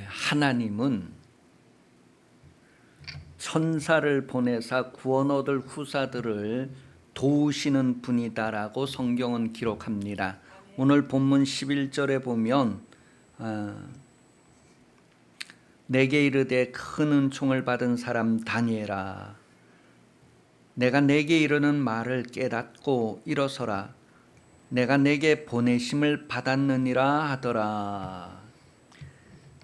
하나님은 천사를 보내사 구원 얻을 후사들을 도우시는 분이다라고 성경은 기록합니다. 오늘 본문 11절에 보면 내게 이르되 큰 은총을 받은 사람 다니엘아, 내가 내게 이르는 말을 깨닫고 일어서라. 내가 내게 보내심을 받았느니라 하더라.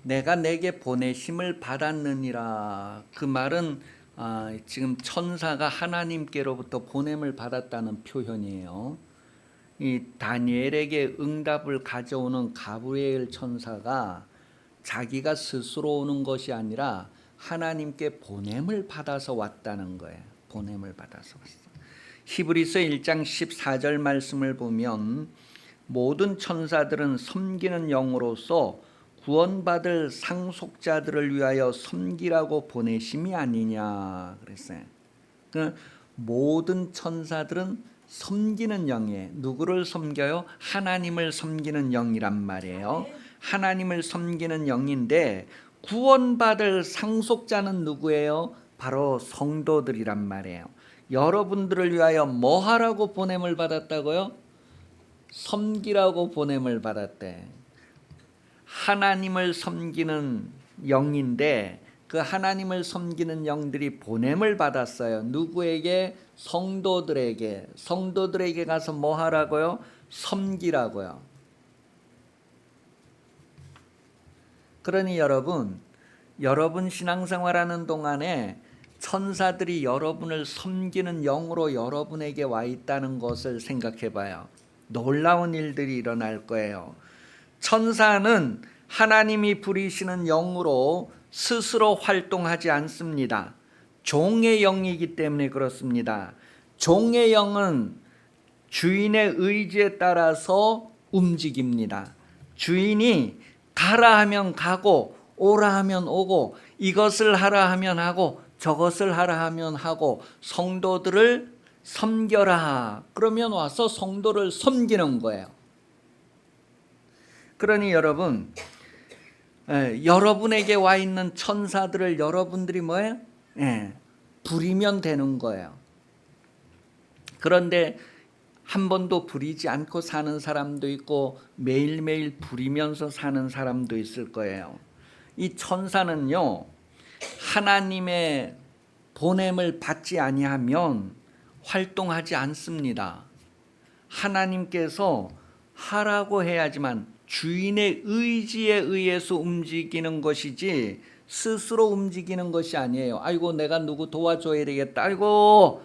내가 내게 보내심을 받았느니라. 그 말은 지금 천사가 하나님께로부터 보냄을 받았다는 표현이에요. 이 다니엘에게 응답을 가져오는 가브리엘 천사가 자기가 스스로 오는 것이 아니라 하나님께 보냄을 받아서 왔다는 거예요. 보냄을 받아서 왔어. 히브리서 1장 14절 말씀을 보면 모든 천사들은 섬기는 영으로서 구원받을 상속자들을 위하여 섬기라고 보내심이 아니냐 그랬어요. 그 모든 천사들은 섬기는 영이에요. 누구를 섬겨요? 하나님을 섬기는 영이란 말이에요. 하나님을 섬기는 영인데 구원받을 상속자는 누구예요? 바로 성도들이란 말이에요. 여러분들을 위하여 뭐 하라고 보냄을 받았다고요? 섬기라고 보냄을 받았대. 하나님을 섬기는 영인데 그 하나님을 섬기는 영들이 보냄을 받았어요. 누구에게? 성도들에게. 성도들에게 가서 뭐 하라고요? 섬기라고요. 그러니 여러분 신앙생활하는 동안에 천사들이 여러분을 섬기는 영으로 여러분에게 와 있다는 것을 생각해 봐요. 놀라운 일들이 일어날 거예요. 천사는 하나님이 부리시는 영으로 스스로 활동하지 않습니다. 종의 영이기 때문에 그렇습니다. 종의 영은 주인의 의지에 따라서 움직입니다. 주인이 가라 하면 가고 오라 하면 오고 이것을 하라 하면 하고 저것을 하라 하면 하고 성도들을 섬겨라 그러면 와서 성도를 섬기는 거예요. 그러니 여러분, 여러분에게 와 있는 천사들을 여러분들이 뭐예요? 부리면 되는 거예요. 그런데 한 번도 부리지 않고 사는 사람도 있고 매일매일 부리면서 사는 사람도 있을 거예요. 이 천사는요, 하나님의 보냄을 받지 아니하면 활동하지 않습니다. 하나님께서 하라고 해야지만 주인의 의지에 의해서 움직이는 것이지 스스로 움직이는 것이 아니에요. 아이고 내가 누구 도와줘야 되겠다. 아이고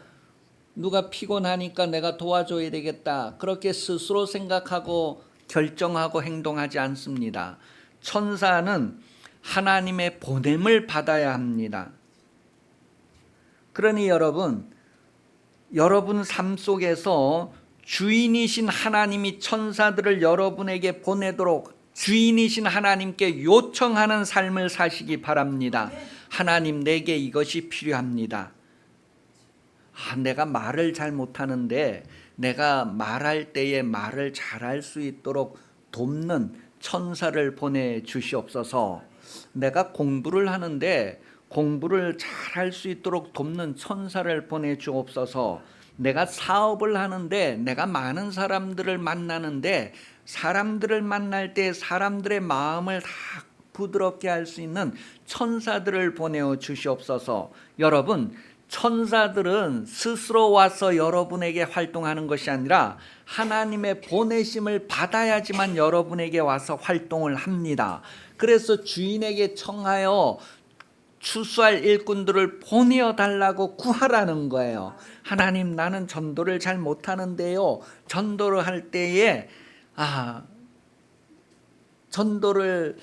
누가 피곤하니까 내가 도와줘야 되겠다. 그렇게 스스로 생각하고 결정하고 행동하지 않습니다. 천사는 하나님의 보냄을 받아야 합니다. 그러니 여러분 삶 속에서 주인이신 하나님이 천사들을 여러분에게 보내도록 주인이신 하나님께 요청하는 삶을 사시기 바랍니다. 하나님 내게 이것이 필요합니다. 내가 말을 잘 못하는데 내가 말할 때에 말을 잘할 수 있도록 돕는 천사를 보내주시옵소서. 내가 공부를 하는데 공부를 잘할 수 있도록 돕는 천사를 보내주옵소서. 내가 사업을 하는데 내가 많은 사람들을 만나는데 사람들을 만날 때 사람들의 마음을 다 부드럽게 할 수 있는 천사들을 보내어 주시옵소서. 여러분 천사들은 스스로 와서 여러분에게 활동하는 것이 아니라 하나님의 보내심을 받아야지만 여러분에게 와서 활동을 합니다. 그래서 주인에게 청하여 추수할 일꾼들을 보내어 달라고 구하라는 거예요. 하나님 나는 전도를 잘 못하는데요. 전도를 할 때에 전도를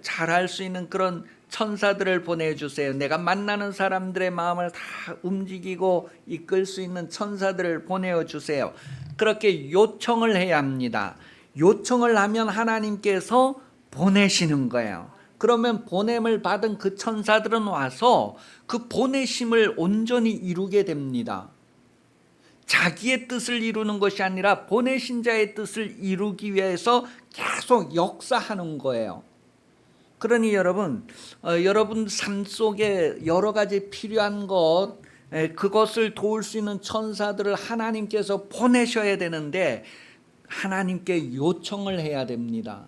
잘할 수 있는 그런 천사들을 보내주세요. 내가 만나는 사람들의 마음을 다 움직이고 이끌 수 있는 천사들을 보내주세요. 그렇게 요청을 해야 합니다. 요청을 하면 하나님께서 보내시는 거예요. 그러면 보냄을 받은 그 천사들은 와서 그 보내심을 온전히 이루게 됩니다. 자기의 뜻을 이루는 것이 아니라 보내신 자의 뜻을 이루기 위해서 계속 역사하는 거예요. 그러니 여러분, 여러분 삶 속에 여러 가지 필요한 것, 그것을 도울 수 있는 천사들을 하나님께서 보내셔야 되는데 하나님께 요청을 해야 됩니다.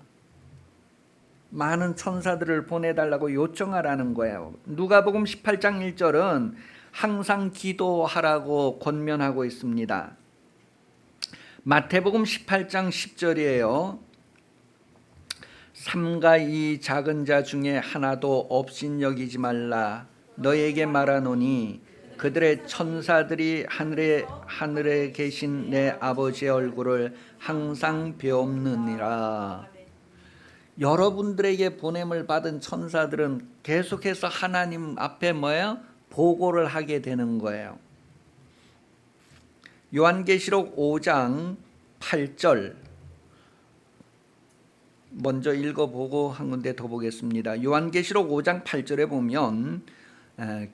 많은 천사들을 보내달라고 요청하라는 거예요. 누가복음 18장 1절은 항상 기도하라고 권면하고 있습니다. 마태복음 18장 10절이에요. 삼가 이 작은 자 중에 하나도 업신여기지 말라. 너에게 말하노니 그들의 천사들이 하늘에 계신 내 아버지의 얼굴을 항상 배옵느니라. 여러분들에게 보냄을 받은 천사들은 계속해서 하나님 앞에 뭐예요? 보고를 하게 되는 거예요. 요한계시록 5장 8절 먼저 읽어보고 한 군데 더 보겠습니다. 요한계시록 5장 8절에 보면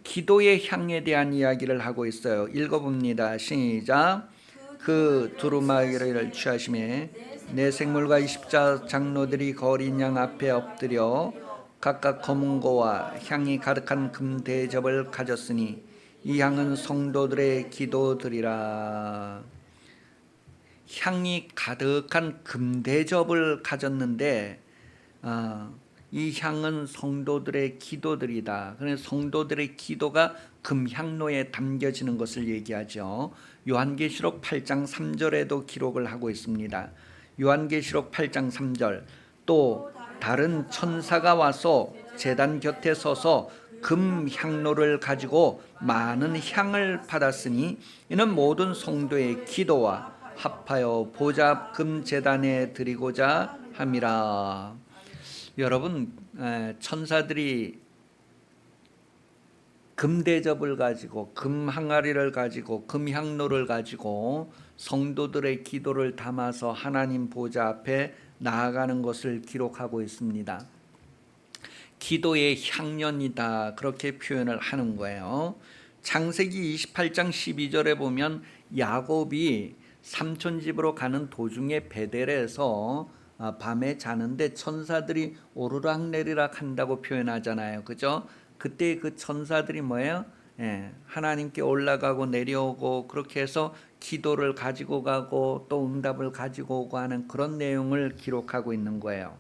기도의 향에 대한 이야기를 하고 있어요. 읽어봅니다. 시작. 그 두루마기를 취하심에 내 생물과 20자 장로들이 그 어린 양 앞에 엎드려 각각 검은 고와 향이 가득한 금 대접을 가졌으니 이 향은 성도들의 기도들이라. 향이 가득한 금 대접을 가졌는데 이 향은 성도들의 기도들이다. 그래서 성도들의 기도가 금향로에 담겨지는 것을 얘기하죠. 요한계시록 8장 3절에도 기록을 하고 있습니다. 요한계시록 8장 3절 또 다른 천사가 와서 제단 곁에 서서 금향로를 가지고 많은 향을 받았으니 이는 모든 성도의 기도와 합하여 보좌 앞 금제단에 드리고자 함이라. 여러분, 천사들이 금대접을 가지고 금항아리를 가지고 금향로를 가지고 성도들의 기도를 담아서 하나님 보좌 앞에 나아가는 것을 기록하고 있습니다. 기도의 향연이다, 그렇게 표현을 하는 거예요. 창세기 28장 12절에 보면 야곱이 삼촌 집으로 가는 도중에 베델에서 밤에 자는데 천사들이 오르락내리락 한다고 표현하잖아요. 그죠? 그때 그 천사들이 뭐예요? 하나님께 올라가고 내려오고 그렇게 해서 기도를 가지고 가고 또 응답을 가지고 오고 하는 그런 내용을 기록하고 있는 거예요.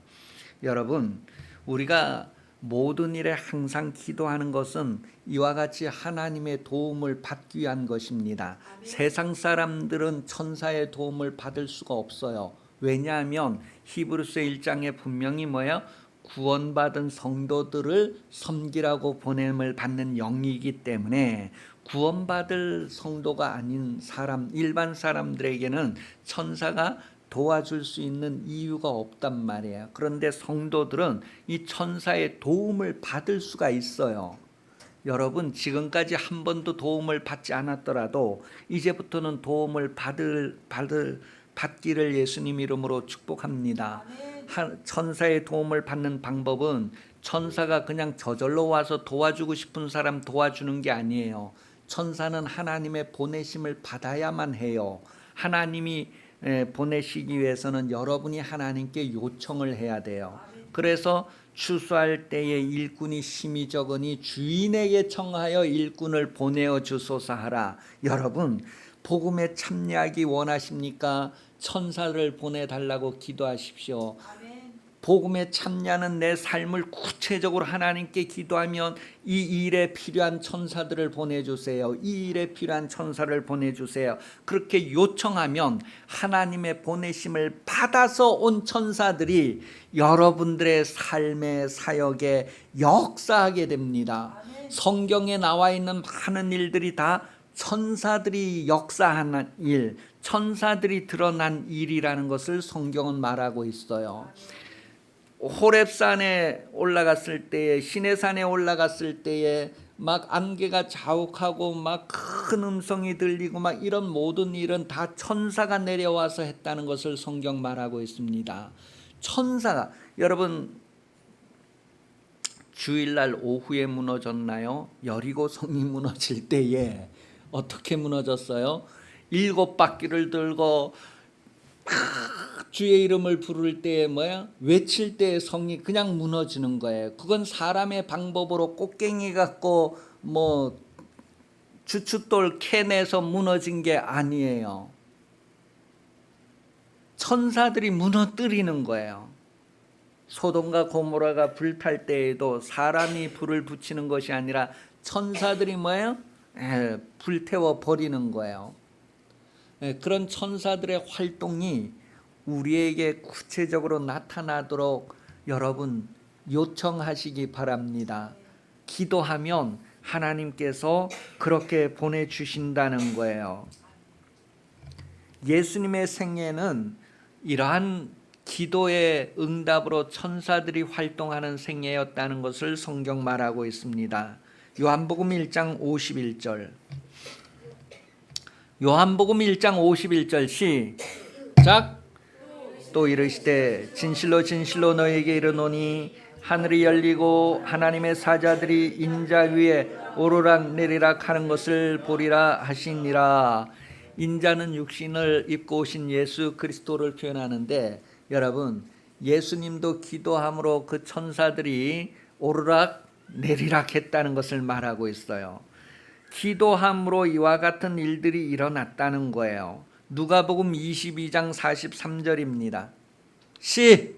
여러분, 우리가 모든 일에 항상 기도하는 것은 이와 같이 하나님의 도움을 받기 위한 것입니다. 아멘. 세상 사람들은 천사의 도움을 받을 수가 없어요. 왜냐하면 히브리서 1장에 분명히 뭐예요? 구원받은 성도들을 섬기라고 보냄을 받는 영이기 때문에 구원받을 성도가 아닌 사람, 일반 사람들에게는 천사가 도와줄 수 있는 이유가 없단 말이에요. 그런데 성도들은 이 천사의 도움을 받을 수가 있어요. 여러분, 지금까지 한 번도 도움을 받지 않았더라도 이제부터는 도움을 받기를 예수님 이름으로 축복합니다. 천사의 도움을 받는 방법은 천사가 그냥 저절로 와서 도와주고 싶은 사람 도와주는 게 아니에요. 천사는 하나님의 보내심을 받아야만 해요. 하나님이 보내시기 위해서는 여러분이 하나님께 요청을 해야 돼요. 그래서 추수할 때에 일꾼이 심히 적으니 주인에게 청하여 일꾼을 보내어 주소서 하라. 여러분, 복음에 참여하기 원하십니까? 천사를 보내달라고 기도하십시오. 복음에 참여하는 내 삶을 구체적으로 하나님께 기도하면 이 일에 필요한 천사들을 보내주세요. 이 일에 필요한 천사를 보내주세요. 그렇게 요청하면 하나님의 보내심을 받아서 온 천사들이 여러분들의 삶의 사역에 역사하게 됩니다. 성경에 나와 있는 많은 일들이 다 천사들이 역사하는 일, 천사들이 드러난 일이라는 것을 성경은 말하고 있어요. 호렙산에 올라갔을 때에, 시내산에 올라갔을 때에 막 안개가 자욱하고 막 큰 음성이 들리고 막 이런 모든 일은 다 천사가 내려와서 했다는 것을 성경 말하고 있습니다. 천사가, 여러분, 주일날 오후에 무너졌나요? 여리고 성이 무너질 때에 어떻게 무너졌어요? 7 바퀴를 들고 주의 이름을 부를 때에 뭐야? 외칠 때에 성이 그냥 무너지는 거예요. 그건 사람의 방법으로 꽃갱이 갖고 뭐 주춧돌 캐내서 무너진 게 아니에요. 천사들이 무너뜨리는 거예요. 소돔과 고모라가 불탈 때에도 사람이 불을 붙이는 것이 아니라 천사들이 뭐예요? 불태워 버리는 거예요. 그런 천사들의 활동이 우리에게 구체적으로 나타나도록 여러분 요청하시기 바랍니다. 기도하면 하나님께서 그렇게 보내주신다는 거예요. 예수님의 생애는 이러한 기도의 응답으로 천사들이 활동하는 생애였다는 것을 성경 말하고 있습니다. 요한복음 1장 51절. 요한복음 1장 51절 시작. 또 이르시되 진실로 진실로 너희에게 이르노니 하늘이 열리고 하나님의 사자들이 인자 위에 오르락 내리락 하는 것을 보리라 하시니라. 인자는 육신을 입고 오신 예수 그리스도를 표현하는데, 여러분 예수님도 기도함으로 그 천사들이 오르락 내리락 했다는 것을 말하고 있어요. 기도함으로 이와 같은 일들이 일어났다는 거예요. 누가복음 22장 43절입니다. 시작.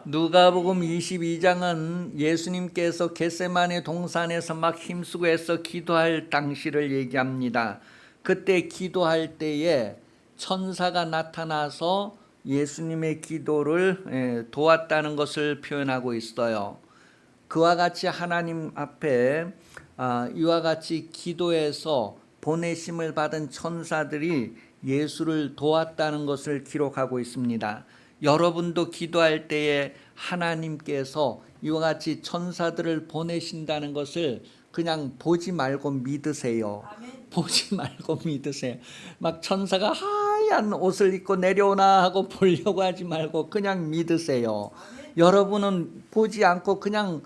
누가복음 22장은 예수님께서 겟세마네 동산에서 막 힘쓰고 해서 기도할 당시를 얘기합니다. 그때 기도할 때에 천사가 나타나서 예수님의 기도를 도왔다는 것을 표현하고 있어요. 그와 같이 하나님 앞에 이와 같이 기도해서 보내심을 받은 천사들이 예수를 도왔다는 것을 기록하고 있습니다. 여러분도 기도할 때에 하나님께서 이와 같이 천사들을 보내신다는 것을 그냥 보지 말고 믿으세요. 아멘. 보지 말고 믿으세요. 막 천사가 하얀 옷을 입고 내려오나 하고 보려고 하지 말고 그냥 믿으세요. 아멘. 여러분은 보지 않고 그냥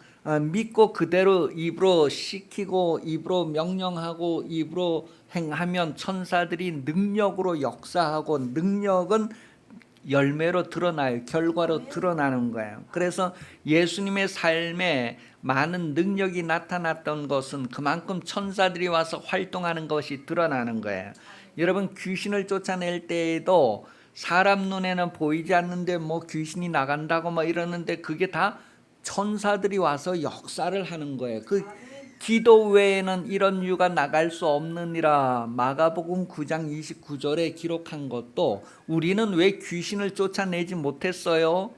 믿고 그대로 입으로 시키고 입으로 명령하고 입으로 행하면 천사들이 능력으로 역사하고, 능력은 열매로 드러나요. 결과로 드러나는 거예요. 그래서 예수님의 삶에 많은 능력이 나타났던 것은 그만큼 천사들이 와서 활동하는 것이 드러나는 거예요. 여러분 귀신을 쫓아낼 때에도 사람 눈에는 보이지 않는데 뭐 귀신이 나간다고 뭐 이러는데 그게 다 천사들이 와서 역사를 하는 거예요. 그 기도 외에는 이런 유가 나갈 수 없느니라 마가복음 9장 29절에 기록한 것도, 우리는 왜 귀신을 쫓아내지 못했어요?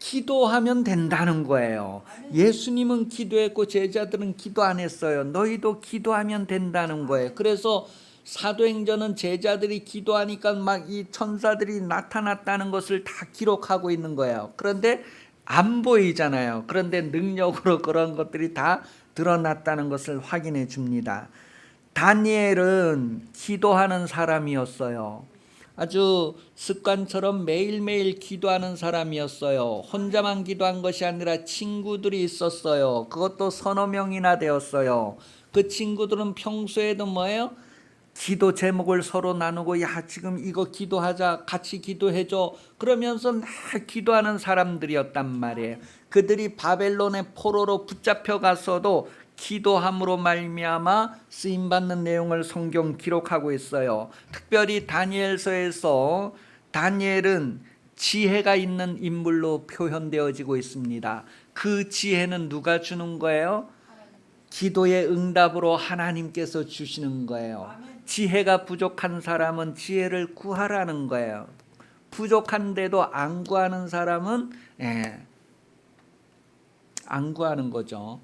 기도하면 된다는 거예요. 예수님은 기도했고 제자들은 기도 안 했어요. 너희도 기도하면 된다는 거예요. 그래서 사도행전은 제자들이 기도하니까 막 이 천사들이 나타났다는 것을 다 기록하고 있는 거예요. 그런데 안 보이잖아요. 그런데 능력으로 그런 것들이 다 드러났다는 것을 확인해 줍니다. 다니엘은 기도하는 사람이었어요. 아주 습관처럼 매일매일 기도하는 사람이었어요. 혼자만 기도한 것이 아니라 친구들이 있었어요. 그것도 서너 명이나 되었어요. 그 친구들은 평소에도 뭐예요? 기도 제목을 서로 나누고, 야 지금 이거 기도하자, 같이 기도해줘, 그러면서 막 기도하는 사람들이었단 말이에요. 그들이 바벨론의 포로로 붙잡혀 갔어도 기도함으로 말미암아 쓰임받는 내용을 성경 기록하고 있어요. 특별히 다니엘서에서 다니엘은 지혜가 있는 인물로 표현되어지고 있습니다. 그 지혜는 누가 주는 거예요? 기도의 응답으로 하나님께서 주시는 거예요. 지혜가 부족한 사람은 지혜를 구하라는 거예요. 부족한데도 안 구하는 사람은 안 구하는 거죠.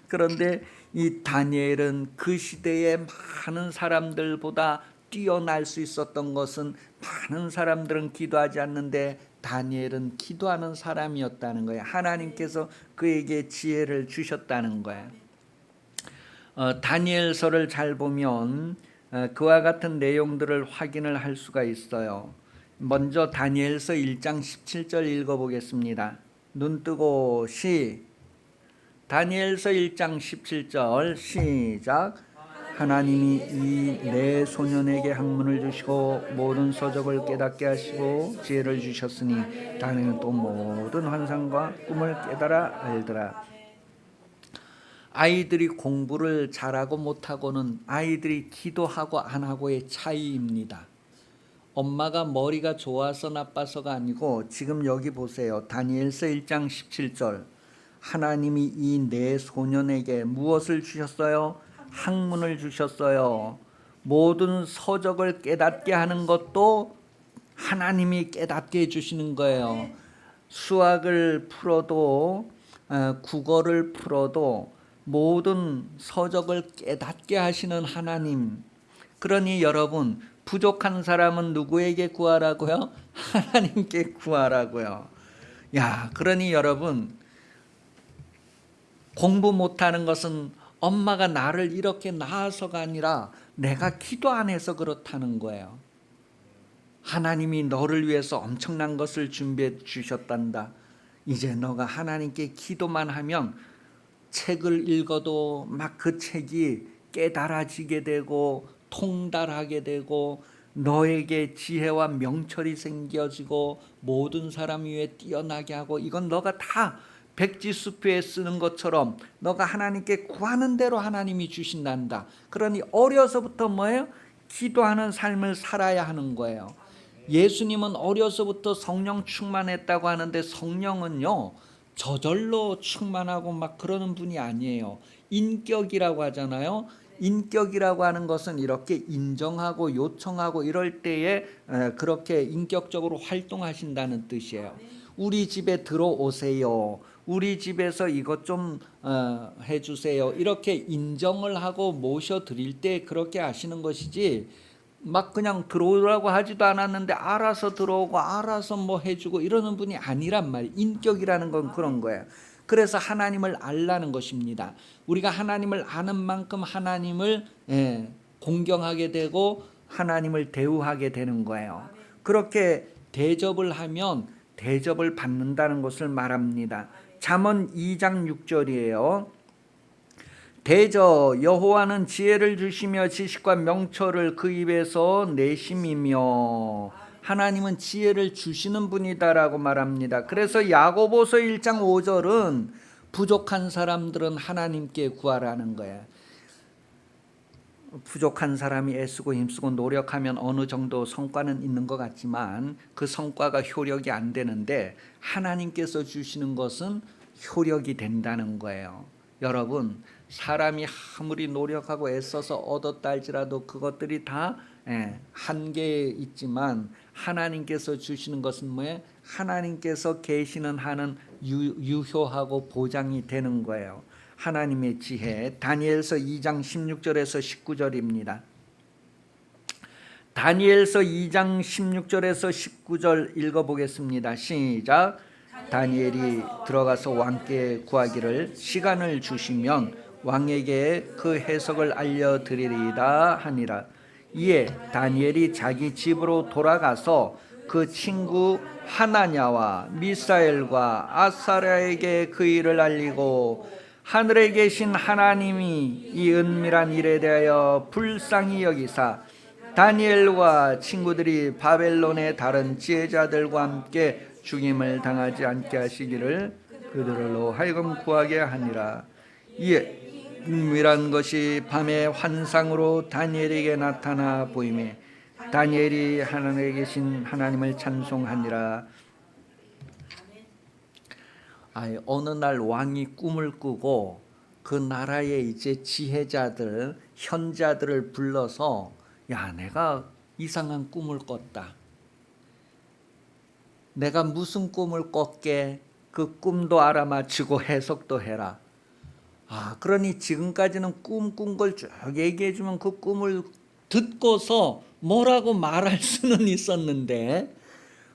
그런데 이 다니엘은 그 시대의 많은 사람들보다 뛰어날 수 있었던 것은, 많은 사람들은 기도하지 않는데 다니엘은 기도하는 사람이었다는 거예요. 하나님께서 그에게 지혜를 주셨다는 거예요. 다니엘서를 잘 보면 그와 같은 내용들을 확인을 할 수가 있어요. 먼저 다니엘서 1장 17절 읽어보겠습니다. 눈 뜨고 다니엘서 1장 17절 시작. 하나님이 이 내 소년에게 학문을 주시고 모든 서적을 깨닫게 하시고 지혜를 주셨으니 다니엘은 또 모든 환상과 꿈을 깨달아 알더라. 아이들이 공부를 잘하고 못하고는 아이들이 기도하고 안 하고의 차이입니다. 엄마가 머리가 좋아서 나빠서가 아니고, 지금 여기 보세요. 다니엘서 1장 17절. 하나님이 이 네 소년에게 무엇을 주셨어요? 학문을 주셨어요. 모든 서적을 깨닫게 하는 것도 하나님이 깨닫게 해주시는 거예요. 수학을 풀어도 국어를 풀어도 모든 서적을 깨닫게 하시는 하나님. 그러니 여러분, 부족한 사람은 누구에게 구하라고요? 하나님께 구하라고요. 야, 그러니 여러분, 공부 못하는 것은 엄마가 나를 이렇게 낳아서가 아니라 내가 기도 안 해서 그렇다는 거예요. 하나님이 너를 위해서 엄청난 것을 준비해 주셨단다. 이제 너가 하나님께 기도만 하면 책을 읽어도 막 그 책이 깨달아지게 되고 통달하게 되고 너에게 지혜와 명철이 생겨지고 모든 사람 위에 뛰어나게 하고, 이건 너가 다 백지수표에 쓰는 것처럼 너가 하나님께 구하는 대로 하나님이 주신단다. 그러니 어려서부터 뭐예요? 기도하는 삶을 살아야 하는 거예요. 예수님은 어려서부터 성령 충만했다고 하는데, 성령은요 저절로 충만하고 막 그러는 분이 아니에요. 인격이라고 하잖아요. 인격이라고 하는 것은 이렇게 인정하고 요청하고 이럴 때에 그렇게 인격적으로 활동하신다는 뜻이에요. 우리 집에 들어오세요. 우리 집에서 이것 좀 해주세요. 이렇게 인정을 하고 모셔드릴 때 그렇게 하시는 것이지, 막 그냥 들어오라고 하지도 않았는데 알아서 들어오고 알아서 뭐 해주고 이러는 분이 아니란 말이에요. 인격이라는 건 그런 거예요. 그래서 하나님을 알라는 것입니다. 우리가 하나님을 아는 만큼 하나님을 공경하게 되고 하나님을 대우하게 되는 거예요. 그렇게 대접을 하면 대접을 받는다는 것을 말합니다. 잠언 2장 6절이에요. 대저 여호와는 지혜를 주시며 지식과 명철을 그 입에서 내심이며, 하나님은 지혜를 주시는 분이다라고 말합니다. 그래서 야고보서 1장 5절은 부족한 사람들은 하나님께 구하라는 거예요. 부족한 사람이 애쓰고 힘쓰고 노력하면 어느 정도 성과는 있는 것 같지만 그 성과가 효력이 안 되는데, 하나님께서 주시는 것은 효력이 된다는 거예요. 여러분, 사람이 아무리 노력하고 애써서 얻었다 할지라도 그것들이 다 한계에 있지만, 하나님께서 주시는 것은 뭐예요? 하나님께서 계시는 한은 유효하고 보장이 되는 거예요. 하나님의 지혜. 다니엘서 2장 16절에서 19절입니다. 다니엘서 2장 16절에서 19절 읽어보겠습니다. 시작. 다니엘이 들어가서 왕께 구하기를 시간을 주시면 왕에게 그 해석을 알려드리리이다 하니라. 이에 다니엘이 자기 집으로 돌아가서 그 친구 하나냐와 미사엘과 아사랴에게 그 일을 알리고, 하늘에 계신 하나님이 이 은밀한 일에 대하여 불쌍히 여기사 다니엘과 친구들이 바벨론의 다른 지혜자들과 함께 죽임을 당하지 않게 하시기를 그들로 하여금 구하게 하니라. 이에 은밀한 것이 밤의 환상으로 다니엘에게 나타나 보이매 다니엘이 하늘에 계신 하나님을 찬송하니라. 어느 날 왕이 꿈을 꾸고 그 나라의 이제 지혜자들, 현자들을 불러서, 야, 내가 이상한 꿈을 꿨다. 내가 무슨 꿈을 꿨게? 그 꿈도 알아맞히고 해석도 해라. 그러니 지금까지는 꿈 꾼 걸 쭉 얘기해 주면 그 꿈을 듣고서 뭐라고 말할 수는 있었는데,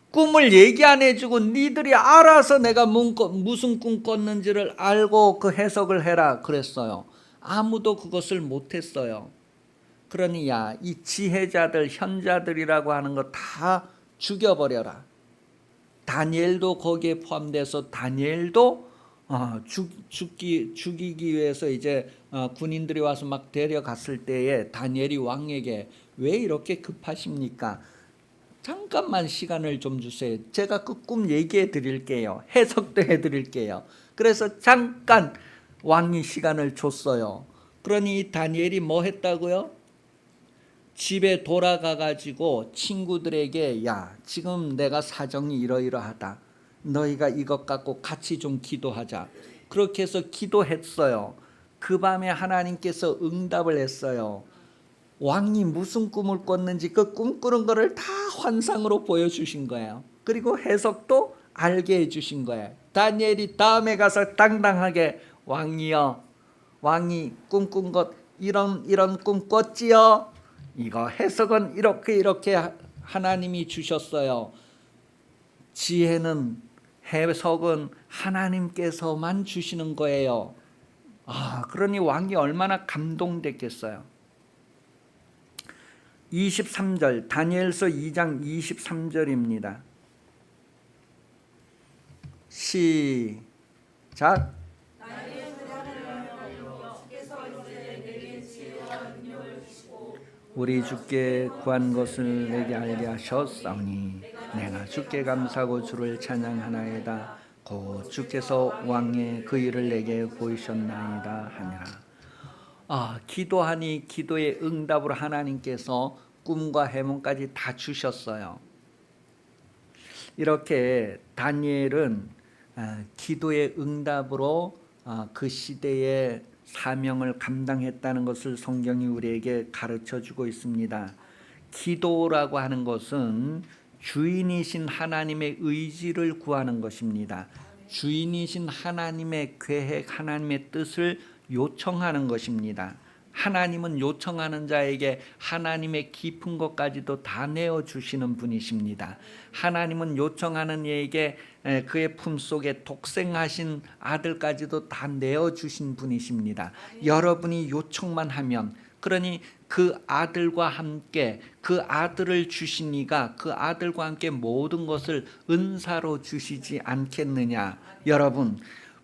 꿈을 얘기 안 해주고 니들이 알아서 내가 무슨 꿈 꿨는지를 알고 그 해석을 해라 그랬어요. 아무도 그것을 못했어요. 그러니 이 지혜자들, 현자들이라고 하는 거 다 죽여버려라. 다니엘도 거기에 포함돼서 다니엘도 죽이기 위해서 이제 군인들이 와서 막 데려갔을 때에 다니엘이 왕에게 왜 이렇게 급하십니까? 잠깐만 시간을 좀 주세요. 제가 그 꿈 얘기해 드릴게요. 해석도 해 드릴게요. 그래서 잠깐 왕이 시간을 줬어요. 그러니 다니엘이 뭐 했다고요? 집에 돌아가 가지고 친구들에게 야, 지금 내가 사정이 이러이러하다. 너희가 이것 갖고 같이 좀 기도하자. 그렇게 해서 기도했어요. 그 밤에 하나님께서 응답을 했어요. 왕이 무슨 꿈을 꿨는지 그 꿈꾸는 거를 다 환상으로 보여주신 거예요. 그리고 해석도 알게 해주신 거예요. 다니엘이 다음에 가서 당당하게 왕이여, 왕이 꿈꾼 것 이런 꿈 꿨지요? 이거 해석은 이렇게 하나님이 주셨어요. 지혜는 해석은 하나님께서만 주시는 거예요. 그러니 왕이 얼마나 감동됐겠어요. 23절 다니엘서 2장 23절입니다. 시작. 우리 주께 구한 것을 내게 알게 하셨사오니 내가 주께 감사하고 주를 찬양하나이다. 곧 주께서 왕의 그 일을 내게 보이셨나이다 하니라. 기도하니 기도의 응답으로 하나님께서 꿈과 해몽까지 다 주셨어요. 이렇게 다니엘은 기도의 응답으로 그 시대의 사명을 감당했다는 것을 성경이 우리에게 가르쳐주고 있습니다. 기도라고 하는 것은 주인이신 하나님의 의지를 구하는 것입니다. 주인이신 하나님의 계획, 하나님의 뜻을 요청하는 것입니다. 하나님은 요청하는 자에게 하나님의 깊은 것까지도 다 내어주시는 분이십니다. 하나님은 요청하는 이에게 그의 품속에 독생하신 아들까지도 다 내어주신 분이십니다. 여러분이 요청만 하면, 그러니 그 아들과 함께 그 아들을 주신 이가 그 아들과 함께 모든 것을 은사로 주시지 않겠느냐. 여러분,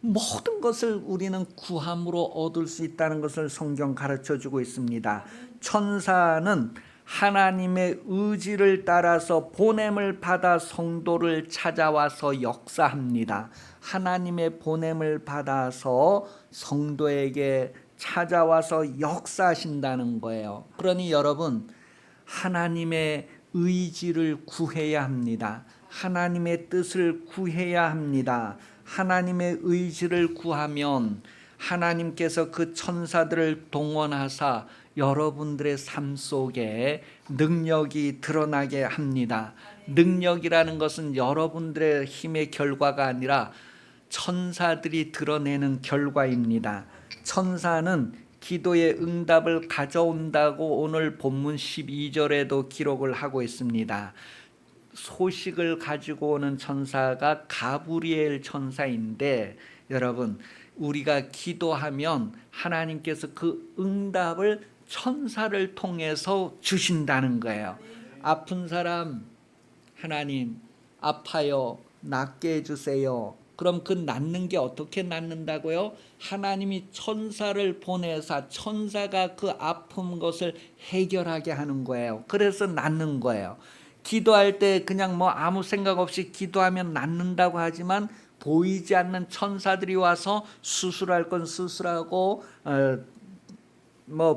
모든 것을 우리는 구함으로 얻을 수 있다는 것을 성경 가르쳐주고 있습니다. 천사는 하나님의 의지를 따라서 보냄을 받아 성도를 찾아와서 역사합니다. 하나님의 보냄을 받아서 성도에게 찾아와서 역사하신다는 거예요. 그러니 여러분, 하나님의 의지를 구해야 합니다. 하나님의 뜻을 구해야 합니다. 하나님의 의지를 구하면 하나님께서 그 천사들을 동원하사 여러분들의 삶 속에 능력이 드러나게 합니다. 능력이라는 것은 여러분들의 힘의 결과가 아니라 천사들이 드러내는 결과입니다. 천사는 기도의 응답을 가져온다고 오늘 본문 12절에도 기록을 하고 있습니다. 소식을 가지고 오는 천사가 가브리엘 천사인데, 여러분, 우리가 기도하면 하나님께서 그 응답을 천사를 통해서 주신다는 거예요. 아픈 사람, 하나님 아파요, 낫게 해주세요. 그럼 그 낫는 게 어떻게 낫는다고요? 하나님이 천사를 보내사 천사가 그 아픈 것을 해결하게 하는 거예요. 그래서 낫는 거예요. 기도할 때 그냥 아무 생각 없이 기도하면 낫는다고 하지만 보이지 않는 천사들이 와서 수술할 건 수술하고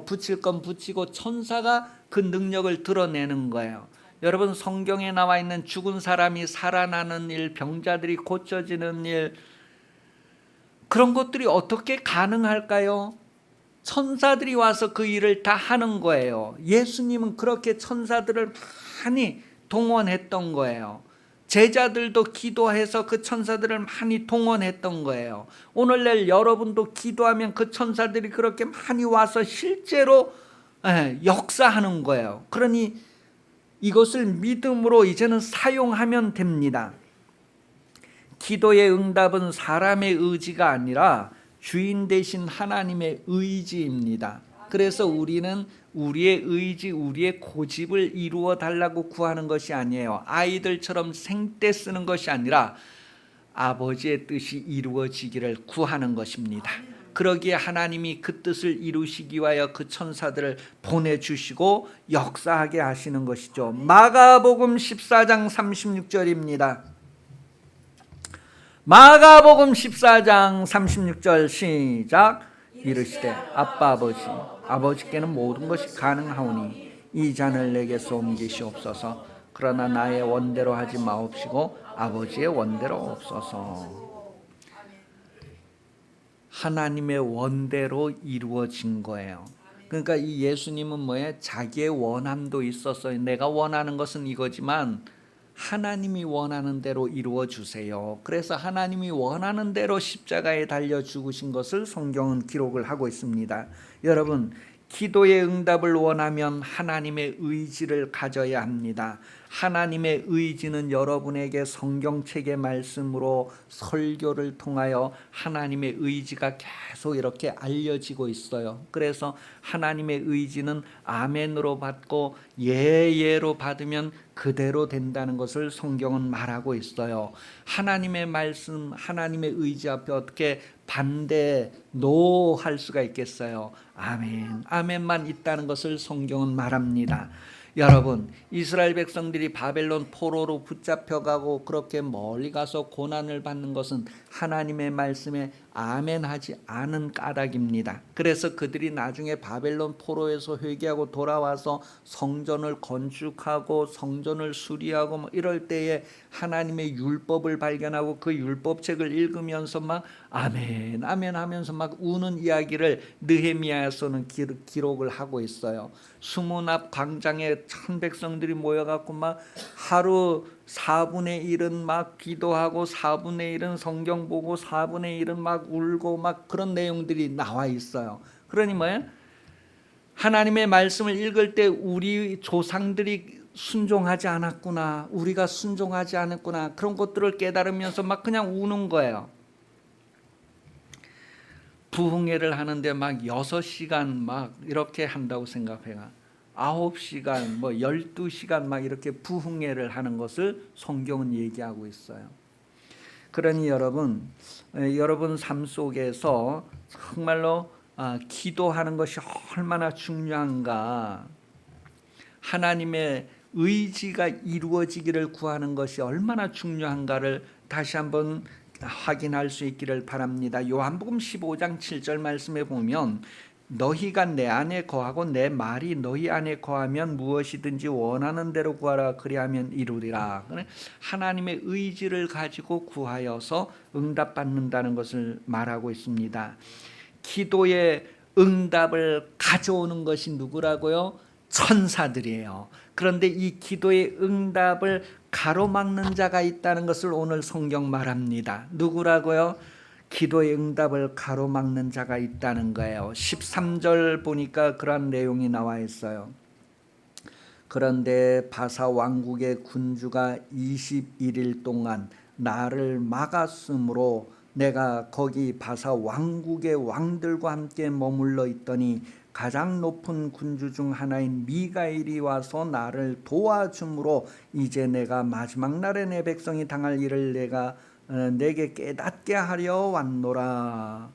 붙일 건 붙이고 천사가 그 능력을 드러내는 거예요. 여러분, 성경에 나와 있는 죽은 사람이 살아나는 일, 병자들이 고쳐지는 일, 그런 것들이 어떻게 가능할까요? 천사들이 와서 그 일을 다 하는 거예요. 예수님은 그렇게 천사들을 많이 동원했던 거예요. 제자들도 기도해서 그 천사들을 많이 동원했던 거예요. 오늘날 여러분도 기도하면 그 천사들이 그렇게 많이 와서 실제로 역사하는 거예요. 그러니 이것을 믿음으로 이제는 사용하면 됩니다. 기도의 응답은 사람의 의지가 아니라 주인 되신 하나님의 의지입니다. 그래서 우리는 우리의 의지, 우리의 고집을 이루어 달라고 구하는 것이 아니에요. 아이들처럼 생떼 쓰는 것이 아니라 아버지의 뜻이 이루어지기를 구하는 것입니다. 그러기에 하나님이 그 뜻을 이루시기 위하여 그 천사들을 보내주시고 역사하게 하시는 것이죠. 마가복음 14장 36절입니다. 마가복음 14장 36절 시작. 이르시되 아빠 아버지께는 모든 것이 가능하오니 이 잔을 내게서 옮기시옵소서. 그러나 나의 원대로 하지 마옵시고 아버지의 원대로 없소서. 하나님의 원대로 이루어진 거예요. 그러니까 이 예수님은 뭐예요? 자기의 원함도 있었어요. 내가 원하는 것은 이거지만 하나님이 원하는 대로 이루어 주세요. 그래서 하나님이 원하는 대로 십자가에 달려 죽으신 것을 성경은 기록을 하고 있습니다. 여러분, 기도의 응답을 원하면 하나님의 의지를 가져야 합니다. 하나님의 의지는 여러분에게 성경책의 말씀으로 설교를 통하여 하나님의 의지가 계속 이렇게 알려지고 있어요. 그래서 하나님의 의지는 아멘으로 받고 예로 받으면 그대로 된다는 것을 성경은 말하고 있어요. 하나님의 말씀, 하나님의 의지 앞에 어떻게 반대 노할 수가 있겠어요? 아멘, 아멘만 있다는 것을 성경은 말합니다. 여러분, 이스라엘 백성들이 바벨론 포로로 붙잡혀가고 그렇게 멀리 가서 고난을 받는 것은 하나님의 말씀에 아멘하지 않은 까닭입니다. 그래서 그들이 나중에 바벨론 포로에서 회개하고 돌아와서 성전을 건축하고 성전을 수리하고 뭐 이럴 때에 하나님의 율법을 발견하고 그 율법책을 읽으면서 막 아멘 아멘 하면서 막 우는 이야기를 느헤미야서는 기록을 하고 있어요. 수문 앞 광장에 천 백성들이 모여갖고 막 하루 4분의 1은 막 기도하고 4분의 1은 성경 보고 4분의 1은 막 울고 막 그런 내용들이 나와 있어요. 그러니 뭐예요? 하나님의 말씀을 읽을 때 우리 조상들이 순종하지 않았구나, 우리가 순종하지 않았구나, 그런 것들을 깨달으면서 막 그냥 우는 거예요. 부흥회를 하는데 막 6시간 막 이렇게 한다고 생각해요. 9시간, 뭐 12시간 막 이렇게 부흥회를 하는 것을 성경은 얘기하고 있어요. 그러니 여러분, 여러분 삶 속에서 정말로 기도하는 것이 얼마나 중요한가, 하나님의 의지가 이루어지기를 구하는 것이 얼마나 중요한가를 다시 한번 확인할 수 있기를 바랍니다. 요한복음 15장 7절 말씀에 보면 너희가 내 안에 거하고 내 말이 너희 안에 거하면 무엇이든지 원하는 대로 구하라 그리하면 이루리라. 하나님의 의지를 가지고 구하여서 응답받는다는 것을 말하고 있습니다. 기도의 응답을 가져오는 것이 누구라고요? 천사들이에요. 그런데 이 기도의 응답을 가로막는 자가 있다는 것을 오늘 성경 말합니다. 누구라고요? 기도의 응답을 가로막는 자가 있다는 거예요. 13절 보니까 그런 내용이 나와 있어요. 그런데 바사 왕국의 군주가 21일 동안 나를 막았으므로 내가 거기 바사 왕국의 왕들과 함께 머물러 있더니 가장 높은 군주 중 하나인 미가엘이 와서 나를 도와주므로 이제 내가 마지막 날에 내 백성이 당할 일을 내게 깨닫게 하려 왔노라.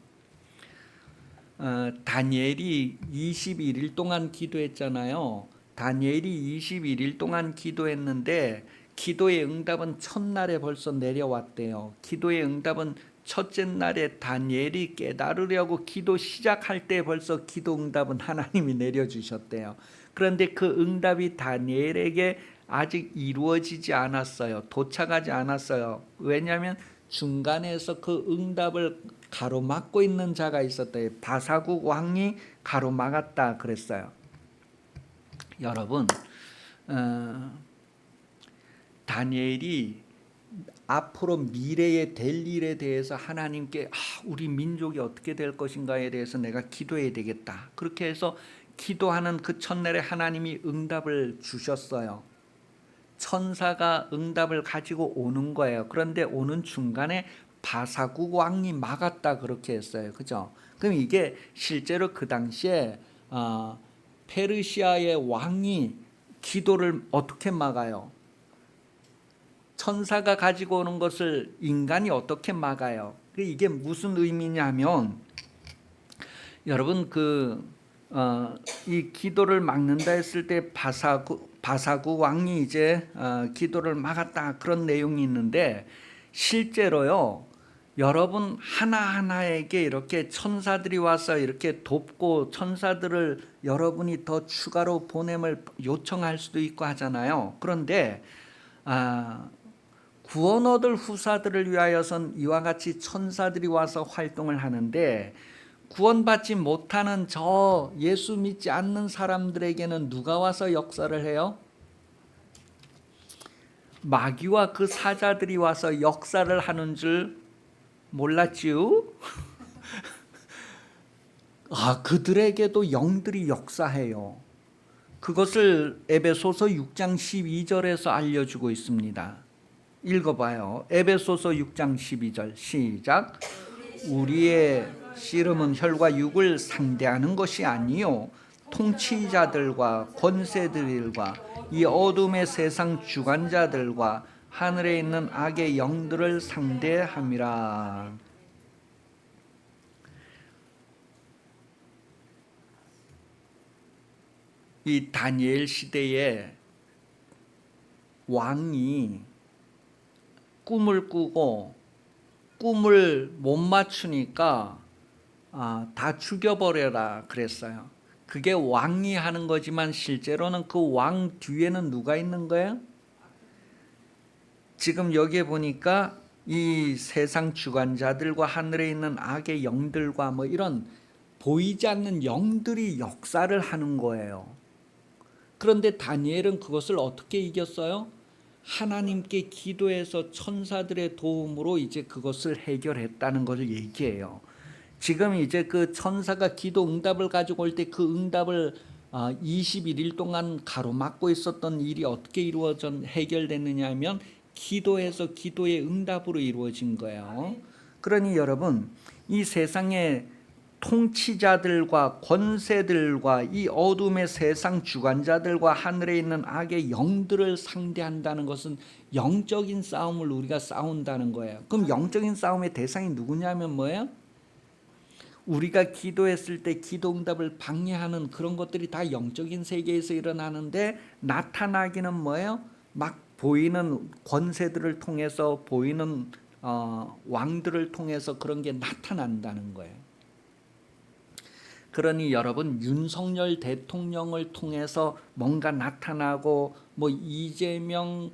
다니엘이 21일 동안 기도했잖아요. 다니엘이 21일 동안 기도했는데 기도의 응답은 첫날에 벌써 내려왔대요. 기도의 응답은 첫째 날에 다니엘이 깨달으려고 기도 시작할 때 벌써 기도 응답은 하나님이 내려주셨대요. 그런데 그 응답이 다니엘에게 아직 이루어지지 않았어요. 도착하지 않았어요. 왜냐하면 중간에서 그 응답을 가로막고 있는 자가 있었대요. 바사국 왕이 가로막았다 그랬어요. 여러분, 다니엘이 앞으로 미래에 될 일에 대해서 하나님께 우리 민족이 어떻게 될 것인가에 대해서 내가 기도해야 되겠다. 그렇게 해서 기도하는 그 첫날에 하나님이 응답을 주셨어요. 천사가 응답을 가지고 오는 거예요. 그런데 오는 중간에 바사국 왕이 막았다 그렇게 했어요. 그죠? 그럼 이게 실제로 그 당시에 페르시아의 왕이 기도를 어떻게 막아요? 천사가 가지고 오는 것을 인간이 어떻게 막아요? 이게 무슨 의미냐면 여러분 이 기도를 막는다 했을 때 바사구 왕이 이제 기도를 막았다 그런 내용이 있는데 실제로요 여러분 하나하나에게 이렇게 천사들이 와서 이렇게 돕고 천사들을 여러분이 더 추가로 보냄을 요청할 수도 있고 하잖아요. 그런데 구원 얻을 후사들을 위하여선 이와 같이 천사들이 와서 활동을 하는데 구원받지 못하는 저 예수 믿지 않는 사람들에게는 누가 와서 역사를 해요? 마귀와 그 사자들이 와서 역사를 하는 줄 몰랐지요? 그들에게도 영들이 역사해요. 그것을 에베소서 6장 12절에서 알려주고 있습니다. 읽어봐요. 에베소서 6장 12절 시작. 우리의 씨름은 혈과 육을 상대하는 것이 아니요 통치자들과 권세들과 이 어둠의 세상 주관자들과 하늘에 있는 악의 영들을 상대함이라. 이 다니엘 시대에 왕이 꿈을 꾸고 꿈을 못 맞추니까 다 죽여버려라 그랬어요. 그게 왕이 하는 거지만 실제로는 그 왕 뒤에는 누가 있는 거예요? 지금 여기에 보니까 이 세상 주관자들과 하늘에 있는 악의 영들과 뭐 이런 보이지 않는 영들이 역사를 하는 거예요. 그런데 다니엘은 그것을 어떻게 이겼어요? 하나님께 기도해서 천사들의 도움으로 이제 그것을 해결했다는 것을 얘기해요. 지금 이제 그 천사가 기도 응답을 가지고 올 때 그 응답을 21일 동안 가로막고 있었던 일이 어떻게 해결됐느냐 하면 기도해서 기도의 응답으로 이루어진 거예요. 그러니 여러분 이 세상의 통치자들과 권세들과 이 어둠의 세상 주관자들과 하늘에 있는 악의 영들을 상대한다는 것은 영적인 싸움을 우리가 싸운다는 거예요. 그럼 영적인 싸움의 대상이 누구냐면 뭐예요? 우리가 기도했을 때 기도 응답을 방해하는 그런 것들이 다 영적인 세계에서 일어나는데 나타나기는 뭐예요? 막 보이는 권세들을 통해서 보이는 왕들을 통해서 그런 게 나타난다는 거예요. 그러니 여러분 윤석열 대통령을 통해서 뭔가 나타나고 뭐 이재명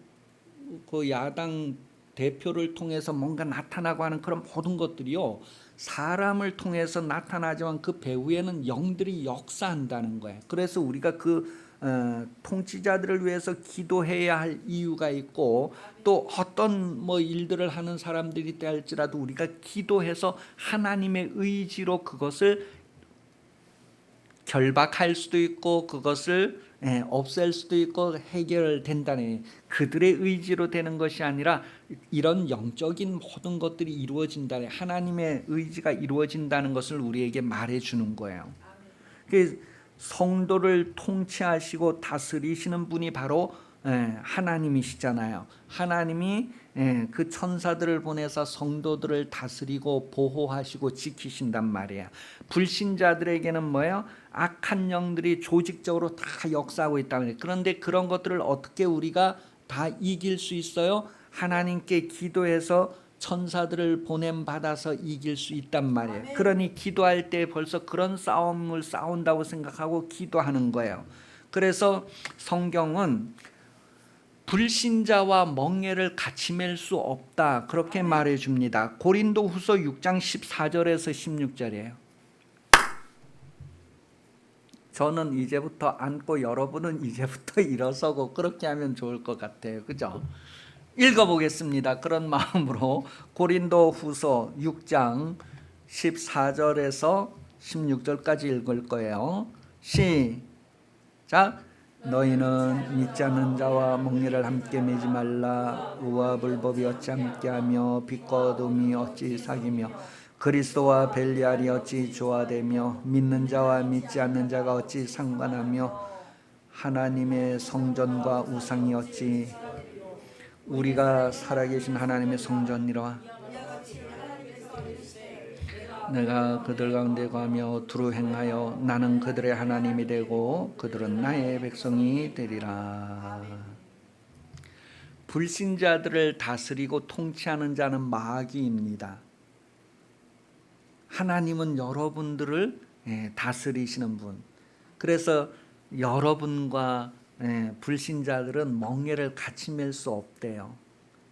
그 야당 대표를 통해서 뭔가 나타나고 하는 그런 모든 것들이요 사람을 통해서 나타나지만 그 배후에는 영들이 역사한다는 거예요. 그래서 우리가 통치자들을 위해서 기도해야 할 이유가 있고 또 어떤 뭐 일들을 하는 사람들이 있다 할지라도 우리가 기도해서 하나님의 의지로 그것을 결박할 수도 있고 그것을 없앨 수도 있고 해결된다는 그들의 의지로 되는 것이 아니라 이런 영적인 모든 것들이 이루어진다는 하나님의 의지가 이루어진다는 것을 우리에게 말해주는 거예요. 성도를 통치하시고 다스리시는 분이 바로 하나님이시잖아요. 하나님이 그 천사들을 보내서 성도들을 다스리고 보호하시고 지키신단 말이에요. 불신자들에게는 뭐예요? 악한 영들이 조직적으로 다 역사하고 있다는 거예요. 그런데 그런 것들을 어떻게 우리가 다 이길 수 있어요? 하나님께 기도해서 천사들을 보냄받아서 이길 수 있단 말이에요. 아멘. 그러니 기도할 때 벌써 그런 싸움을 싸운다고 생각하고 기도하는 거예요. 그래서 성경은 불신자와 멍에를 같이 맬 수 없다 그렇게 말해줍니다. 고린도후서 6장 14절에서 16절이에요. 저는 이제부터 앉고 여러분은 이제부터 일어서고 그렇게 하면 좋을 것 같아요. 그죠? 읽어보겠습니다. 그런 마음으로 고린도후서 6장 14절에서 16절까지 읽을 거예요. 시작. 너희는 믿지 않는 자와 멍에를 함께 매지 말라. 의와 불법이 어찌 함께하며 빛과 어둠이 어찌 사귀며 그리스도와 벨리알이 어찌 조화되며 믿는 자와 믿지 않는 자가 어찌 상관하며 하나님의 성전과 우상이 어찌 우리가 살아계신 하나님의 성전이라 내가 그들 가운데 가며 두루 행하여 나는 그들의 하나님이 되고 그들은 나의 백성이 되리라. 불신자들을 다스리고 통치하는 자는 마귀입니다. 하나님은 여러분들을 다스리시는 분. 그래서 여러분과 불신자들은 멍에를 같이 맬 수 없대요.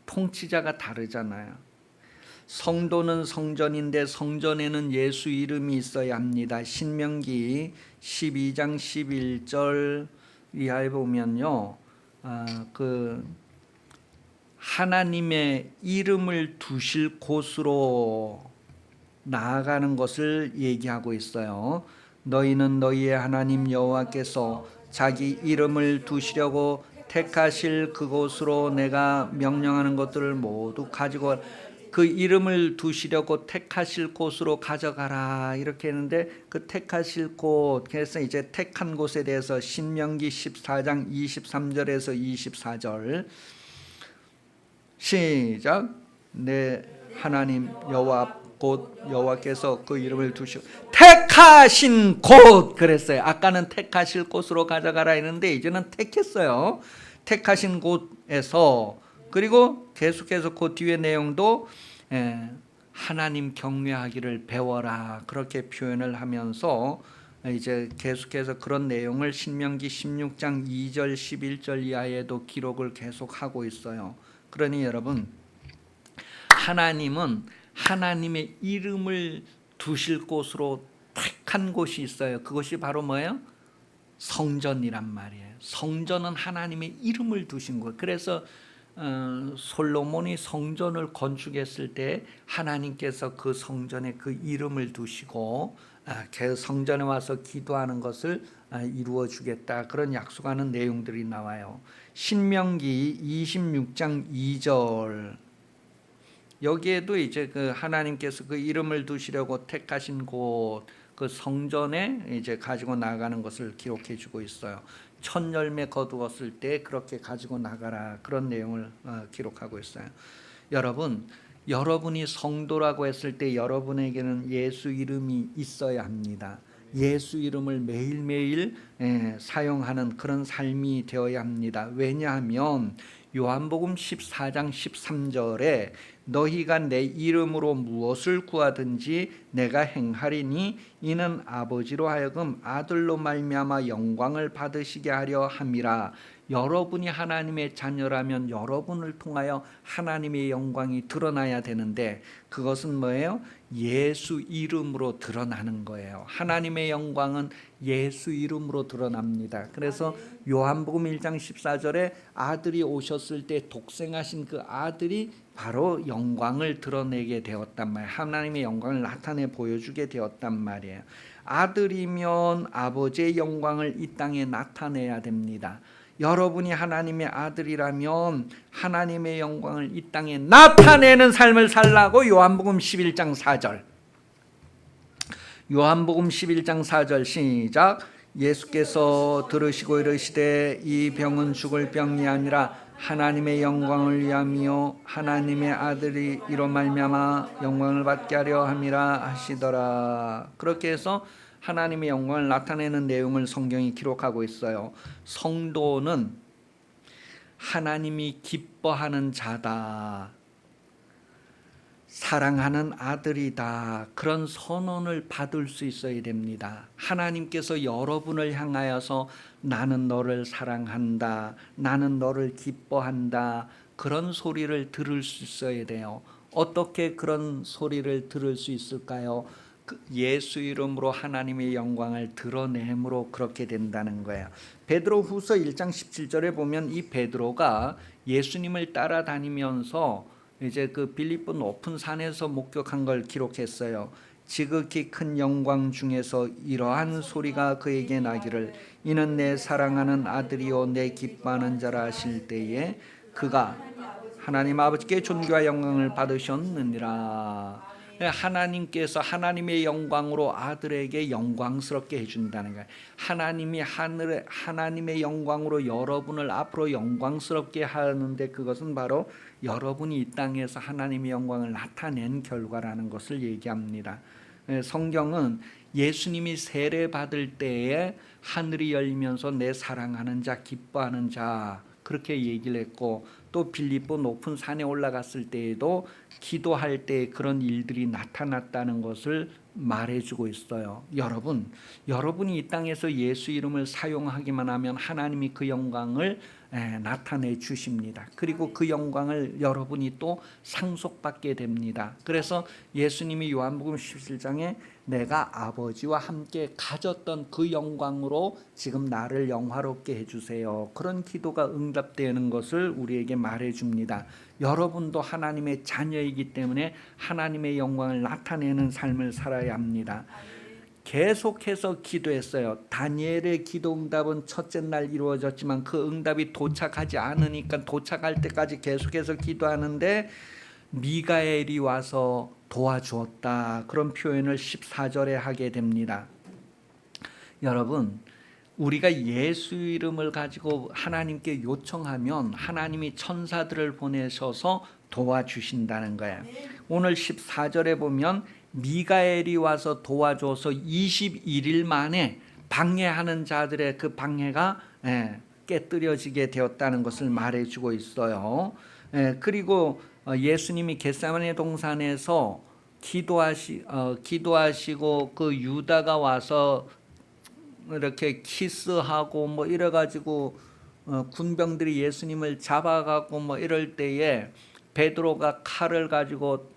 통치자가 다르잖아요. 성도는 성전인데 성전에는 예수 이름이 있어야 합니다. 신명기 12장 11절 이하에 보면요, 하나님의 이름을 두실 곳으로 나아가는 것을 얘기하고 있어요. 너희는 너희의 하나님 여호와께서 자기 이름을 두시려고 택하실 그곳으로 내가 명령하는 것들을 모두 가지고 그 이름을 두시려고 택하실 곳으로 가져가라 이렇게 했는데 그 택하실 곳, 그래서 이제 택한 곳에 대해서 신명기 14장 23절에서 24절 시작. 내 하나님 여호와 곧 여호와께서 그 이름을 두시고 택하신 곳 그랬어요. 아까는 택하실 곳으로 가져가라 했는데 이제는 택했어요. 택하신 곳에서, 그리고 계속해서 그 뒤에 내용도 하나님 경외하기를 배워라 그렇게 표현을 하면서 이제 계속해서 그런 내용을 신명기 16장 2절 11절 이하에도 기록을 계속하고 있어요. 그러니 여러분, 하나님은 하나님의 이름을 두실 곳으로 택한 곳이 있어요. 그것이 바로 뭐예요? 성전이란 말이에요. 성전은 하나님의 이름을 두신 곳. 그래서 솔로몬이 성전을 건축했을 때 하나님께서 그 성전에 그 이름을 두시고 그 성전에 와서 기도하는 것을 이루어 주겠다 그런 약속하는 내용들이 나와요. 신명기 26장 2절 여기에도 이제 그 하나님께서 그 이름을 두시려고 택하신 곳 그 성전에 이제 가지고 나가는 것을 기록해 주고 있어요. 첫 열매 거두었을 때 그렇게 가지고 나가라 그런 내용을 기록하고 있어요. 여러분, 여러분이 성도라고 했을 때 여러분에게는 예수 이름이 있어야 합니다. 예수 이름을 매일매일 사용하는 그런 삶이 되어야 합니다. 왜냐하면 요한복음 14장 13절에 너희가 내 이름으로 무엇을 구하든지 내가 행하리니 이는 아버지로 하여금 아들로 말미암아 영광을 받으시게 하려 함이라. 여러분이 하나님의 자녀라면 여러분을 통하여 하나님의 영광이 드러나야 되는데 그것은 뭐예요? 예수 이름으로 드러나는 거예요. 하나님의 영광은 예수 이름으로 드러납니다. 그래서 요한복음 1장 14절에 아들이 오셨을 때 독생하신 그 아들이 바로 영광을 드러내게 되었단 말이에요. 하나님의 영광을 나타내 보여주게 되었단 말이에요. 아들이면 아버지의 영광을 이 땅에 나타내야 됩니다. 여러분이 하나님의 아들이라면 하나님의 영광을 이 땅에 나타내는 삶을 살라고 요한복음 11장 4절 요한복음 11장 4절 시작. 예수께서 들으시고 이르시되 이 병은 죽을 병이 아니라 하나님의 영광을 위함이요 하나님의 아들이 이로 말미암아 영광을 받게 하려 함이라 하시더라. 그렇게 해서 하나님의 영광을 나타내는 내용을 성경이 기록하고 있어요. 성도는 하나님이 기뻐하는 자다, 사랑하는 아들이다, 그런 선언을 받을 수 있어야 됩니다. 하나님께서 여러분을 향하여서 나는 너를 사랑한다, 나는 너를 기뻐한다, 그런 소리를 들을 수 있어야 돼요. 어떻게 그런 소리를 들을 수 있을까요? 예수 이름으로 하나님의 영광을 드러내므로 그렇게 된다는 거예요. 베드로후서 1장 17절에 보면 이 베드로가 예수님을 따라다니면서 이제 그 빌립보 높은 산에서 목격한 걸 기록했어요. 지극히 큰 영광 중에서 이러한 소리가 그에게 나기를 이는 내 사랑하는 아들이요 내 기뻐하는 자라 하실 때에 그가 하나님 아버지께 존귀와 영광을 받으셨느니라. 하나님께서 하나님의 영광으로 아들에게 영광스럽게 해준다는 거예요. 하나님이 하나님의 영광으로 여러분을 앞으로 영광스럽게 하는데 그것은 바로 여러분이 이 땅에서 하나님의 영광을 나타낸 결과라는 것을 얘기합니다. 성경은 예수님이 세례 받을 때에 하늘이 열리면서 내 사랑하는 자 기뻐하는 자 그렇게 얘기를 했고, 또 빌립보 높은 산에 올라갔을 때에도 기도할 때 그런 일들이 나타났다는 것을 말해주고 있어요. 여러분이 이 땅에서 예수 이름을 사용하기만 하면 하나님이 그 영광을 나타내 주십니다. 그리고 그 영광을 여러분이 또 상속받게 됩니다. 그래서 예수님이 요한복음 17장에 내가 아버지와 함께 가졌던 그 영광으로 지금 나를 영화롭게 해주세요, 그런 기도가 응답되는 것을 우리에게 말해줍니다. 여러분도 하나님의 자녀이기 때문에 하나님의 영광을 나타내는 삶을 살아야 합니다. 계속해서 기도했어요. 다니엘의 기도 응답은 첫째 날 이루어졌지만 그 응답이 도착하지 않으니까 도착할 때까지 계속해서 기도하는데 미가엘이 와서 도와주었다, 그런 표현을 14절에 하게 됩니다. 여러분, 우리가 예수 이름을 가지고 하나님께 요청하면 하나님이 천사들을 보내셔서 도와주신다는 거예요. 오늘 14절에 보면 미가엘이 와서 도와줘서 21일 만에 방해하는 자들의 그 방해가 깨뜨려지게 되었다는 것을 말해주고 있어요. 그리고 예수님이 겟세마네 동산에서 기도하시고 그 유다가 와서 이렇게 키스하고 뭐 이래가지고 군병들이 예수님을 잡아가고 뭐 이럴 때에 베드로가 칼을 가지고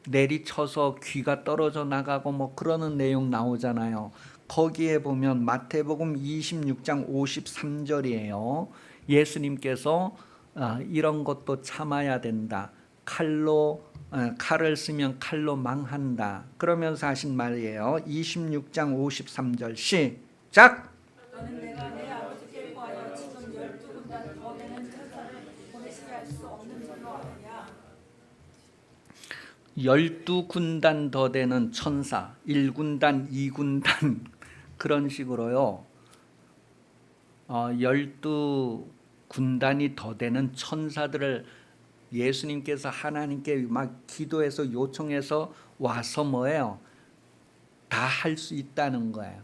내리쳐서 귀가 떨어져 나가고 뭐 그러는 내용 나오잖아요. 거기에 보면 마태복음 26장 53절이에요. 예수님께서 이런 것도 참아야 된다. 칼을 쓰면 칼로 망한다, 그러면서 하신 말이에요. 26장 53절 시작. 너는 내가 내 아버지께 구하여 지금 12군단 더 되는 천사를 보내시게 할 수 없는 줄로 아느냐. 12군단 더 되는 천사, 1군단 2군단 그런 식으로요. 12군단이 더 되는 천사들을 예수님께서 하나님께 막 기도해서 요청해서 와서 뭐예요? 다 할 수 있다는 거예요.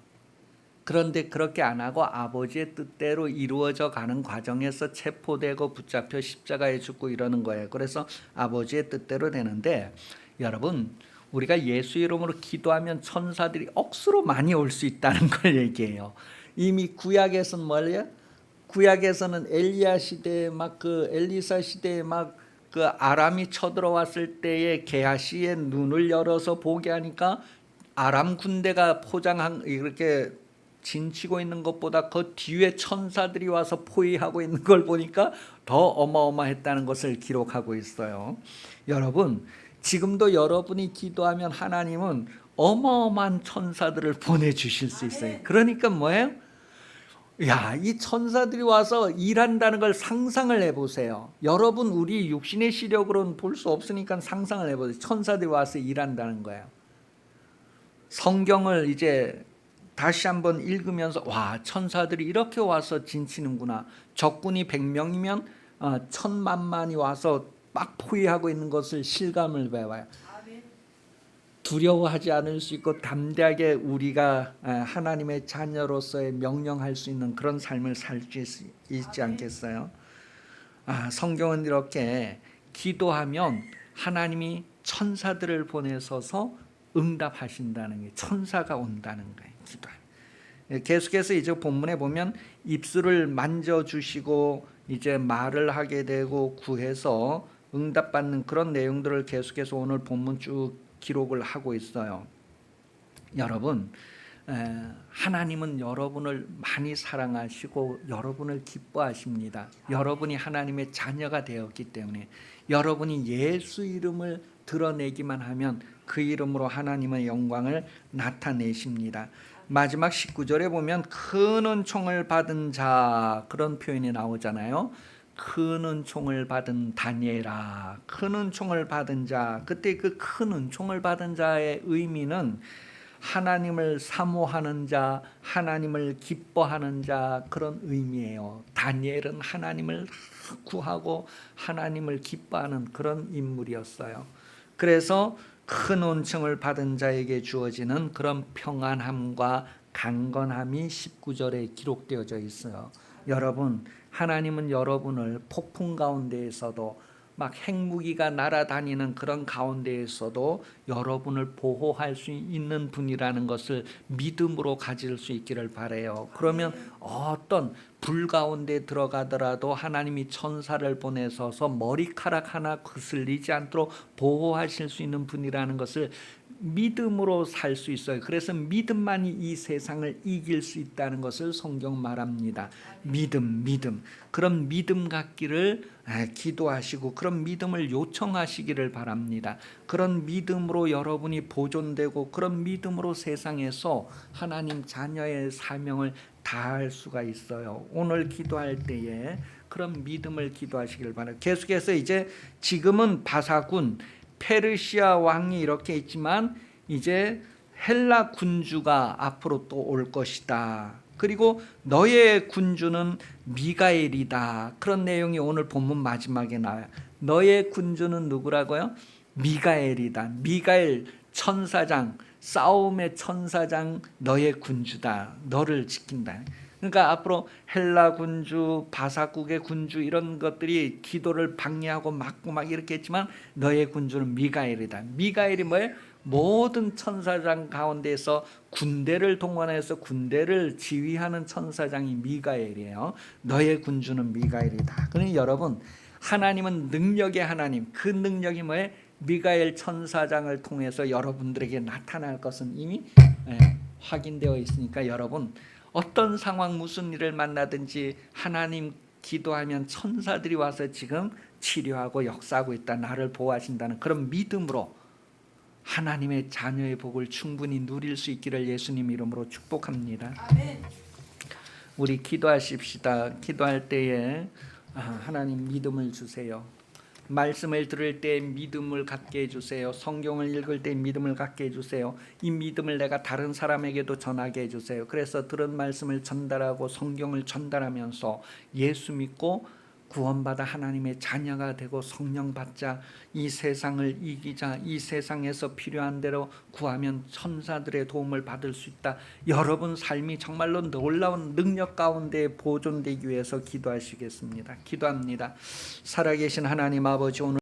그런데 그렇게 안 하고 아버지의 뜻대로 이루어져 가는 과정에서 체포되고 붙잡혀 십자가에 죽고 이러는 거예요. 그래서 아버지의 뜻대로 되는데, 여러분, 우리가 예수 이름으로 기도하면 천사들이 억수로 많이 올 수 있다는 걸 얘기해요. 이미 구약에서는 뭐예요? 구약에서는 엘리야 시대에 막 그 엘리사 시대에 막 그 아람이 쳐들어왔을 때에 게하시의 눈을 열어서 보게 하니까 아람 군대가 포장한 이렇게 진치고 있는 것보다 그 뒤에 천사들이 와서 포위하고 있는 걸 보니까 더 어마어마했다는 것을 기록하고 있어요. 여러분, 지금도 여러분이 기도하면 하나님은 어마어마한 천사들을 보내주실 수 있어요. 그러니까 뭐예요? 이 천사들이 와서 일한다는 걸 상상을 해보세요. 여러분, 우리 육신의 시력으로는 볼 수 없으니까 상상을 해보세요. 천사들이 와서 일한다는 거예요. 성경을 이제 다시 한번 읽으면서 천사들이 이렇게 와서 진치는구나. 적군이 100명이면 1000만만이 와서 막 포위하고 있는 것을 실감을 배워요. 두려워하지 않을 수 있고 담대하게 우리가 하나님의 자녀로서의 명령할 수 있는 그런 삶을 살 수 있지 않겠어요? 성경은 이렇게 기도하면 하나님이 천사들을 보내셔서 응답하신다는 게, 천사가 온다는 거예요. 기도하면. 계속해서 이제 본문에 보면 입술을 만져주시고 이제 말을 하게 되고 구해서 응답받는 그런 내용들을 계속해서 오늘 본문 쭉 기록을 하고 있어요. 여러분, 하나님은 여러분을 많이 사랑하시고 여러분을 기뻐하십니다. 여러분이 하나님의 자녀가 되었기 때문에 여러분이 예수 이름을 드러내기만 하면 그 이름으로 하나님의 영광을 나타내십니다. 마지막 19절에 보면 큰 은총을 받은 자, 그런 표현이 나오잖아요. 큰 은총을 받은 다니엘아, 큰 은총을 받은 자. 그때 그 큰 은총을 받은 자의 의미는 하나님을 사모하는 자, 하나님을 기뻐하는 자, 그런 의미예요. 다니엘은 하나님을 구하고 하나님을 기뻐하는 그런 인물이었어요. 그래서 큰 은총을 받은 자에게 주어지는 그런 평안함과 강건함이 19절에 기록되어져 있어요. 여러분, 하나님은 여러분을 폭풍 가운데에서도 막 핵무기가 날아다니는 그런 가운데에서도 여러분을 보호할 수 있는 분이라는 것을 믿음으로 가질 수 있기를 바라요. 그러면 어떤 불 가운데 들어가더라도 하나님이 천사를 보내셔서 머리카락 하나 거슬리지 않도록 보호하실 수 있는 분이라는 것을 믿음으로 살 수 있어요. 그래서 믿음만이 이 세상을 이길 수 있다는 것을 성경 말합니다. 믿음. 그런 믿음 갖기를 기도하시고 그런 믿음을 요청하시기를 바랍니다. 그런 믿음으로 여러분이 보존되고 그런 믿음으로 세상에서 하나님 자녀의 사명을 다할 수가 있어요. 오늘 기도할 때에 그런 믿음을 기도하시길 바랍니다. 계속해서 이제 지금은 바사군 페르시아 왕이 이렇게 있지만 이제 헬라 군주가 앞으로 또 올 것이다. 그리고 너의 군주는 미가엘이다. 그런 내용이 오늘 본문 마지막에 나와요. 너의 군주는 누구라고요? 미가엘이다. 미가엘 천사장, 싸움의 천사장, 너의 군주다. 너를 지킨다. 그러니까 앞으로 헬라 군주, 바사국의 군주 이런 것들이 기도를 방해하고 막고 막 이렇게 했지만 너의 군주는 미가엘이다. 미가엘이 뭐예요? 모든 천사장 가운데서 군대를 동원해서 군대를 지휘하는 천사장이 미가엘이에요. 너의 군주는 미가엘이다. 그러니 여러분, 하나님은 능력의 하나님. 그 능력이 뭐예요? 미가엘 천사장을 통해서 여러분들에게 나타날 것은 이미 확인되어 있으니까 여러분, 어떤 상황 무슨 일을 만나든지 하나님 기도하면 천사들이 와서 지금 치료하고 역사하고 있다. 나를 보호하신다는 그런 믿음으로 하나님의 자녀의 복을 충분히 누릴 수 있기를 예수님 이름으로 축복합니다. 아멘. 우리 기도하십시다. 기도할 때에 하나님 믿음을 주세요. 말씀을 들을 때 믿음을 갖게 해주세요. 성경을 읽을 때 믿음을 갖게 해주세요. 이 믿음을 내가 다른 사람에게도 전하게 해주세요. 그래서 들은 말씀을 전달하고 성경을 전달하면서 예수 믿고 구원받아 하나님의 자녀가 되고 성령 받자, 이 세상을 이기자, 이 세상에서 필요한 대로 구하면 천사들의 도움을 받을 수 있다. 여러분 삶이 정말로 놀라운 능력 가운데 보존되기 위해서 기도하시겠습니다. 기도합니다. 살아계신 하나님 아버지, 오늘